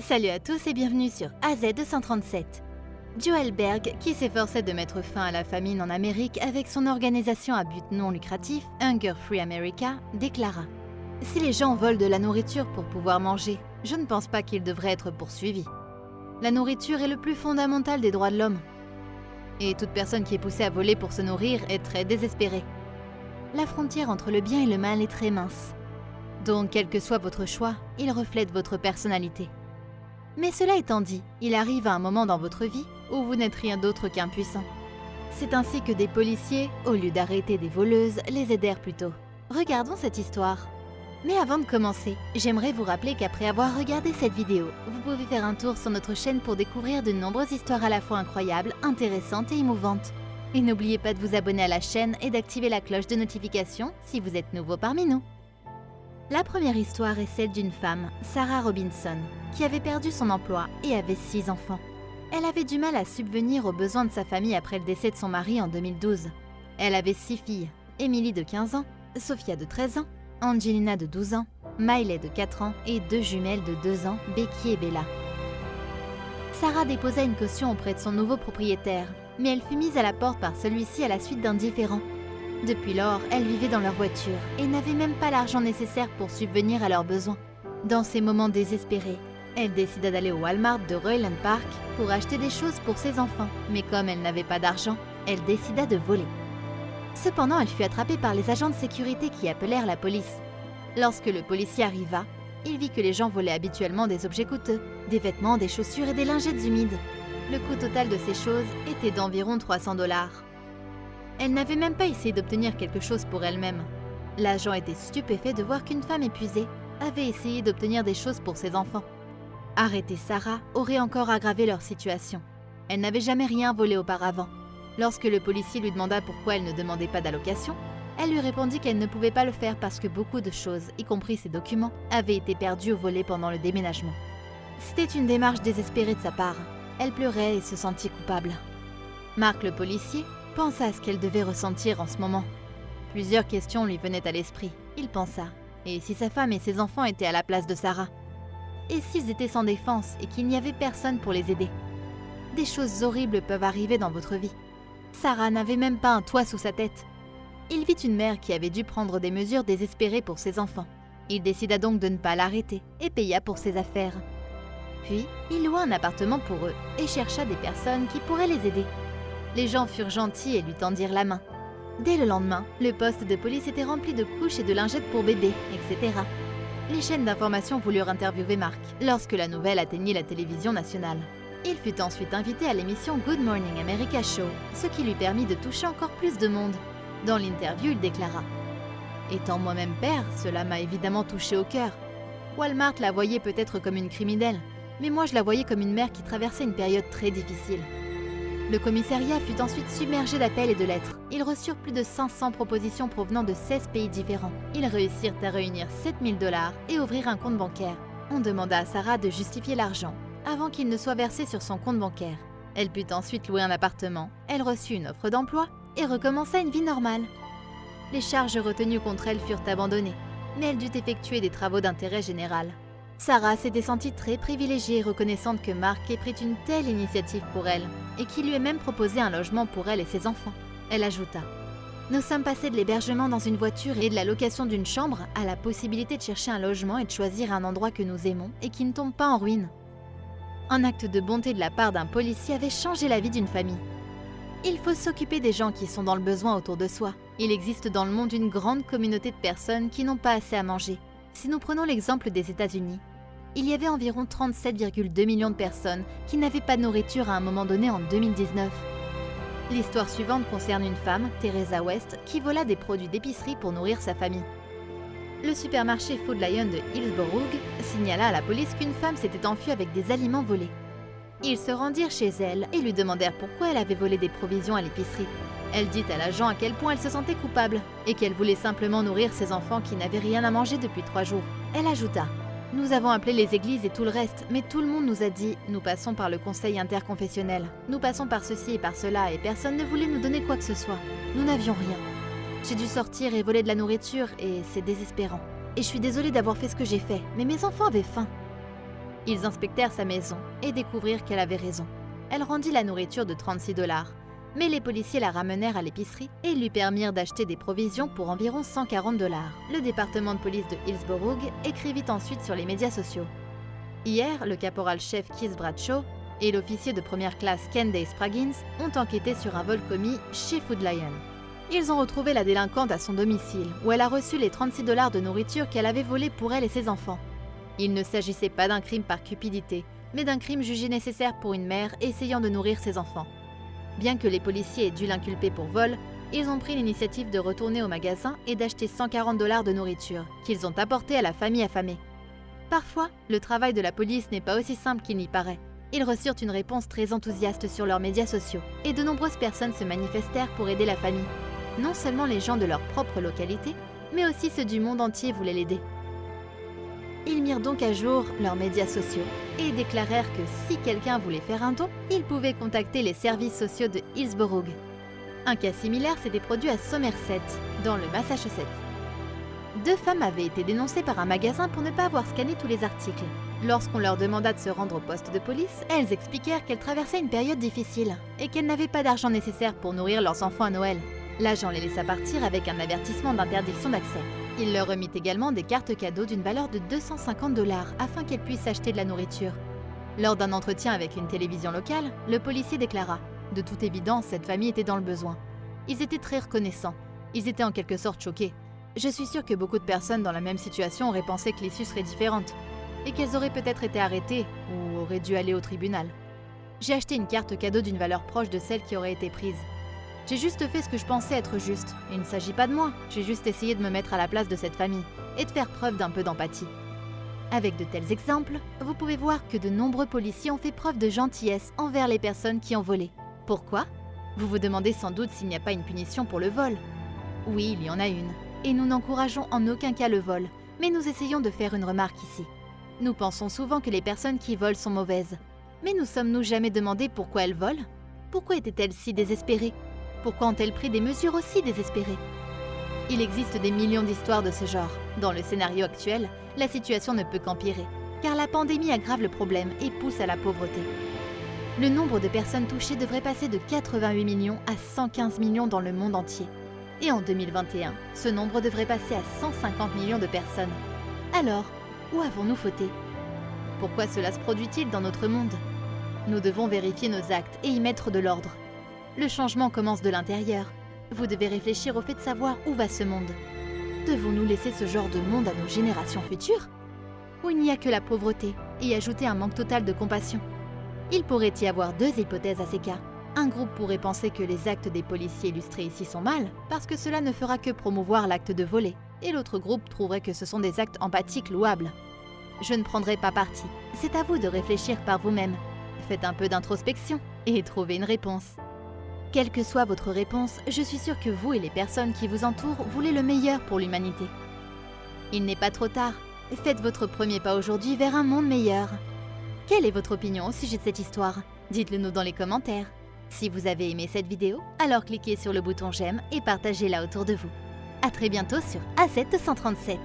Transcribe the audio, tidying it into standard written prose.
Salut à tous et bienvenue sur AZ237. Joel Berg, qui s'efforçait de mettre fin à la famine en Amérique avec son organisation à but non lucratif, Hunger Free America, déclara « Si les gens volent de la nourriture pour pouvoir manger, je ne pense pas qu'ils devraient être poursuivis. La nourriture est le plus fondamental des droits de l'homme. Et toute personne qui est poussée à voler pour se nourrir est très désespérée. La frontière entre le bien et le mal est très mince. Donc, quel que soit votre choix, il reflète votre personnalité. Mais cela étant dit, il arrive à un moment dans votre vie où vous n'êtes rien d'autre qu'impuissant. C'est ainsi que des policiers, au lieu d'arrêter des voleuses, les aidèrent plutôt. Regardons cette histoire. Mais avant de commencer, j'aimerais vous rappeler qu'après avoir regardé cette vidéo, vous pouvez faire un tour sur notre chaîne pour découvrir de nombreuses histoires à la fois incroyables, intéressantes et émouvantes. Et n'oubliez pas de vous abonner à la chaîne et d'activer la cloche de notification si vous êtes nouveau parmi nous. La première histoire est celle d'une femme, Sarah Robinson, qui avait perdu son emploi et avait 6 enfants. Elle avait du mal à subvenir aux besoins de sa famille après le décès de son mari en 2012. Elle avait 6 filles, Emily de 15 ans, Sophia de 13 ans, Angelina de 12 ans, Miley de 4 ans et 2 jumelles de 2 ans, Becky et Bella. Sarah déposa une caution auprès de son nouveau propriétaire, mais elle fut mise à la porte par celui-ci à la suite d'un différend. Depuis lors, elle vivait dans leur voiture et n'avait même pas l'argent nécessaire pour subvenir à leurs besoins. Dans ces moments désespérés, elle décida d'aller au Walmart de Royland Park pour acheter des choses pour ses enfants, mais comme elle n'avait pas d'argent, elle décida de voler. Cependant, elle fut attrapée par les agents de sécurité qui appelèrent la police. Lorsque le policier arriva, il vit que les gens volaient habituellement des objets coûteux, des vêtements, des chaussures et des lingettes humides. Le coût total de ces choses était d'environ 300 $. Elle n'avait même pas essayé d'obtenir quelque chose pour elle-même. L'agent était stupéfait de voir qu'une femme épuisée avait essayé d'obtenir des choses pour ses enfants. Arrêter Sarah aurait encore aggravé leur situation. Elle n'avait jamais rien volé auparavant. Lorsque le policier lui demanda pourquoi elle ne demandait pas d'allocation, elle lui répondit qu'elle ne pouvait pas le faire parce que beaucoup de choses, y compris ses documents, avaient été perdus ou volés pendant le déménagement. C'était une démarche désespérée de sa part. Elle pleurait et se sentit coupable. Mark le policier pensa à ce qu'elle devait ressentir en ce moment. Plusieurs questions lui venaient à l'esprit. Il pensa, et si sa femme et ses enfants étaient à la place de Sarah? Et s'ils étaient sans défense et qu'il n'y avait personne pour les aider? Des choses horribles peuvent arriver dans votre vie. Sarah n'avait même pas un toit sous sa tête. Il vit une mère qui avait dû prendre des mesures désespérées pour ses enfants. Il décida donc de ne pas l'arrêter et paya pour ses affaires. Puis, il loua un appartement pour eux et chercha des personnes qui pourraient les aider. Les gens furent gentils et lui tendirent la main. Dès le lendemain, le poste de police était rempli de couches et de lingettes pour bébés, etc. Les chaînes d'information voulurent interviewer Mark lorsque la nouvelle atteignit la télévision nationale. Il fut ensuite invité à l'émission Good Morning America Show, ce qui lui permit de toucher encore plus de monde. Dans l'interview, il déclara « Étant moi-même père, cela m'a évidemment touché au cœur. Walmart la voyait peut-être comme une criminelle, mais moi je la voyais comme une mère qui traversait une période très difficile. » Le commissariat fut ensuite submergé d'appels et de lettres. Ils reçurent plus de 500 propositions provenant de 16 pays différents. Ils réussirent à réunir 7 000 $ et ouvrir un compte bancaire. On demanda à Sarah de justifier l'argent avant qu'il ne soit versé sur son compte bancaire. Elle put ensuite louer un appartement, elle reçut une offre d'emploi et recommença une vie normale. Les charges retenues contre elle furent abandonnées, mais elle dut effectuer des travaux d'intérêt général. Sarah s'était sentie très privilégiée et reconnaissante que Mark ait pris une telle initiative pour elle et qu'il lui ait même proposé un logement pour elle et ses enfants. Elle ajouta « Nous sommes passés de l'hébergement dans une voiture et de la location d'une chambre à la possibilité de chercher un logement et de choisir un endroit que nous aimons et qui ne tombe pas en ruine. » Un acte de bonté de la part d'un policier avait changé la vie d'une famille. Il faut s'occuper des gens qui sont dans le besoin autour de soi. Il existe dans le monde une grande communauté de personnes qui n'ont pas assez à manger. Si nous prenons l'exemple des États-Unis, il y avait environ 37,2 millions de personnes qui n'avaient pas de nourriture à un moment donné en 2019. L'histoire suivante concerne une femme, Teresa West, qui vola des produits d'épicerie pour nourrir sa famille. Le supermarché Food Lion de Hillsborough signala à la police qu'une femme s'était enfuie avec des aliments volés. Ils se rendirent chez elle et lui demandèrent pourquoi elle avait volé des provisions à l'épicerie. Elle dit à l'agent à quel point elle se sentait coupable et qu'elle voulait simplement nourrir ses enfants qui n'avaient rien à manger depuis 3 jours. Elle ajouta « Nous avons appelé les églises et tout le reste, mais tout le monde nous a dit « Nous passons par le conseil interconfessionnel, nous passons par ceci et par cela et personne ne voulait nous donner quoi que ce soit. Nous n'avions rien. J'ai dû sortir et voler de la nourriture et c'est désespérant. Et je suis désolée d'avoir fait ce que j'ai fait, mais mes enfants avaient faim. » Ils inspectèrent sa maison et découvrirent qu'elle avait raison. Elle rendit la nourriture de 36 $, mais les policiers la ramenèrent à l'épicerie et lui permirent d'acheter des provisions pour environ 140 $. Le département de police de Hillsborough écrivit ensuite sur les médias sociaux. Hier, le caporal-chef Keith Bradshaw et l'officier de première classe Candace Spraggins ont enquêté sur un vol commis chez Food Lion. Ils ont retrouvé la délinquante à son domicile, où elle a reçu les 36 $ de nourriture qu'elle avait volés pour elle et ses enfants. Il ne s'agissait pas d'un crime par cupidité, mais d'un crime jugé nécessaire pour une mère essayant de nourrir ses enfants. Bien que les policiers aient dû l'inculper pour vol, ils ont pris l'initiative de retourner au magasin et d'acheter 140 $ de nourriture, qu'ils ont apporté à la famille affamée. Parfois, le travail de la police n'est pas aussi simple qu'il n'y paraît. Ils reçurent une réponse très enthousiaste sur leurs médias sociaux, et de nombreuses personnes se manifestèrent pour aider la famille. Non seulement les gens de leur propre localité, mais aussi ceux du monde entier voulaient l'aider. Ils mirent donc à jour leurs médias sociaux et déclarèrent que si quelqu'un voulait faire un don, il pouvait contacter les services sociaux de Hillsborough. Un cas similaire s'était produit à Somerset, dans le Massachusetts. 2 femmes avaient été dénoncées par un magasin pour ne pas avoir scanné tous les articles. Lorsqu'on leur demanda de se rendre au poste de police, elles expliquèrent qu'elles traversaient une période difficile et qu'elles n'avaient pas d'argent nécessaire pour nourrir leurs enfants à Noël. L'agent les laissa partir avec un avertissement d'interdiction d'accès. Il leur remit également des cartes cadeaux d'une valeur de 250 $ afin qu'elles puissent acheter de la nourriture. Lors d'un entretien avec une télévision locale, le policier déclara « De toute évidence, cette famille était dans le besoin. Ils étaient très reconnaissants. Ils étaient en quelque sorte choqués. Je suis sûre que beaucoup de personnes dans la même situation auraient pensé que l'issue serait différente et qu'elles auraient peut-être été arrêtées ou auraient dû aller au tribunal. J'ai acheté une carte cadeau d'une valeur proche de celle qui aurait été prise. J'ai juste fait ce que je pensais être juste. Il ne s'agit pas de moi, j'ai juste essayé de me mettre à la place de cette famille et de faire preuve d'un peu d'empathie. » Avec de tels exemples, vous pouvez voir que de nombreux policiers ont fait preuve de gentillesse envers les personnes qui ont volé. Pourquoi ? Vous vous demandez sans doute s'il n'y a pas une punition pour le vol. Oui, il y en a une, et nous n'encourageons en aucun cas le vol, mais nous essayons de faire une remarque ici. Nous pensons souvent que les personnes qui volent sont mauvaises. Mais nous sommes-nous jamais demandé pourquoi elles volent ? Pourquoi étaient-elles si désespérées ? Pourquoi ont-elles pris des mesures aussi désespérées ? Il existe des millions d'histoires de ce genre. Dans le scénario actuel, la situation ne peut qu'empirer, car la pandémie aggrave le problème et pousse à la pauvreté. Le nombre de personnes touchées devrait passer de 88 millions à 115 millions dans le monde entier. Et en 2021, ce nombre devrait passer à 150 millions de personnes. Alors, où avons-nous fauté ? Pourquoi cela se produit-il dans notre monde ? Nous devons vérifier nos actes et y mettre de l'ordre. Le changement commence de l'intérieur. Vous devez réfléchir au fait de savoir où va ce monde. Devons-nous laisser ce genre de monde à nos générations futures ? Ou il n'y a que la pauvreté et ajouter un manque total de compassion ? Il pourrait y avoir 2 hypothèses à ces cas. Un groupe pourrait penser que les actes des policiers illustrés ici sont mal, parce que cela ne fera que promouvoir l'acte de voler, et l'autre groupe trouverait que ce sont des actes empathiques louables. Je ne prendrai pas parti. C'est à vous de réfléchir par vous-même. Faites un peu d'introspection et trouvez une réponse. Quelle que soit votre réponse, je suis sûre que vous et les personnes qui vous entourent voulez le meilleur pour l'humanité. Il n'est pas trop tard. Faites votre premier pas aujourd'hui vers un monde meilleur. Quelle est votre opinion au sujet de cette histoire ? Dites-le nous dans les commentaires. Si vous avez aimé cette vidéo, alors cliquez sur le bouton j'aime et partagez-la autour de vous. À très bientôt sur AZ237.